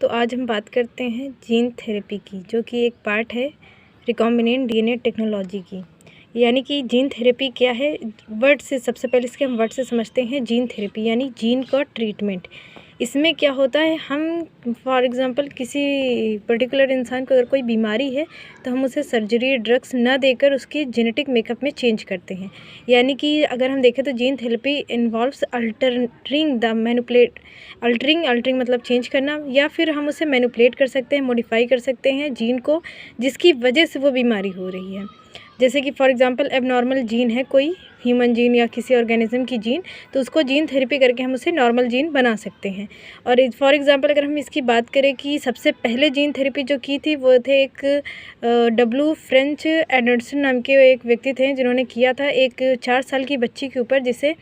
तो आज हम बात करते हैं जीन थेरेपी की, जो कि एक पार्ट है रिकॉम्बिनेंट डीएनए टेक्नोलॉजी की। यानी कि जीन थेरेपी क्या है, वर्ड से सबसे पहले इसके हम वर्ड से समझते हैं। जीन थेरेपी यानी जीन का ट्रीटमेंट। इसमें क्या होता है, हम फॉर एग्ज़ाम्पल किसी पर्टिकुलर इंसान को अगर कोई बीमारी है तो हम उसे सर्जरी ड्रग्स ना देकर उसकी जेनेटिक मेकअप में चेंज करते हैं। यानी कि अगर हम देखें तो जीन थेरेपी इन्वॉल्व्स अल्टरिंग मतलब चेंज करना, या फिर हम उसे मैनिपुलेट कर सकते हैं, मॉडिफाई कर सकते हैं जीन को, जिसकी वजह से वो बीमारी हो रही है। जैसे कि फॉर एग्ज़ाम्पल एबनॉर्मल जीन है कोई ह्यूमन जीन या किसी ऑर्गेनिज्म की जीन, तो उसको जीन थेरेपी करके हम उसे नॉर्मल जीन बना सकते हैं। और फॉर एग्ज़ाम्पल अगर हम इसकी बात करें कि सबसे पहले जीन थेरेपी जो की थी वो थे एक डब्लू फ्रेंच एडर्सन नाम के एक व्यक्ति थे, जिन्होंने किया था एक 4 साल की बच्ची के ऊपर, जिसे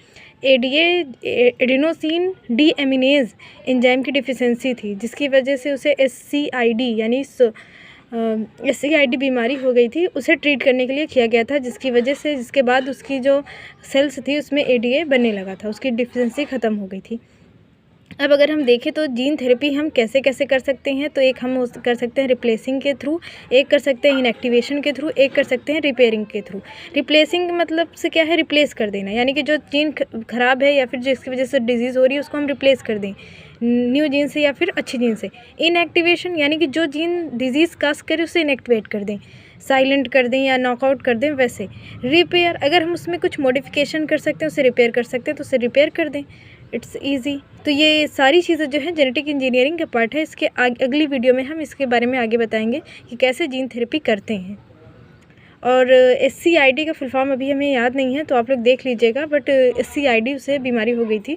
एडिनोसिन डीएमिनेज एंजाइम की डिफिशियंसी थी, जिसकी वजह से उसे SCID यानी SCID बीमारी हो गई थी। उसे ट्रीट करने के लिए किया गया था, जिसके बाद उसकी जो सेल्स थी उसमें ADA बनने लगा था, उसकी डिफिशियंसी ख़त्म हो गई थी। अब अगर हम देखें तो जीन थेरेपी हम कैसे कैसे कर सकते हैं, तो एक हम कर सकते हैं रिप्लेसिंग के थ्रू, एक कर सकते हैं इनएक्टिवेशन के थ्रू, एक कर सकते हैं रिपेयरिंग के थ्रू। रिप्लेसिंग मतलब से क्या है, रिप्लेस कर देना, यानी कि जो जीन ख़राब है या फिर जिसकी वजह से डिजीज़ हो रही है उसको हम रिप्लेस कर दें न्यू जीन से या फिर अच्छी जीन से। इनएक्टिवेशन यानी कि जो जीन डिजीज़ काज करे उसे इनएक्टिवेट कर दें, साइलेंट कर दें या नॉकआउट कर दें। वैसे रिपेयर, अगर हम उसमें कुछ मॉडिफिकेशन कर सकते हैं, उसे रिपेयर कर सकते हैं, तो उसे रिपेयर कर दें। It's easy. तो ये सारी चीज़ें जो है जेनेटिक इंजीनियरिंग का पार्ट है। इसके अगली वीडियो में हम इसके बारे में आगे बताएंगे कि कैसे जीन थेरेपी करते हैं। और SCID का फुल फॉर्म अभी हमें याद नहीं है, तो आप लोग देख लीजिएगा, बट SCID उसे बीमारी हो गई थी।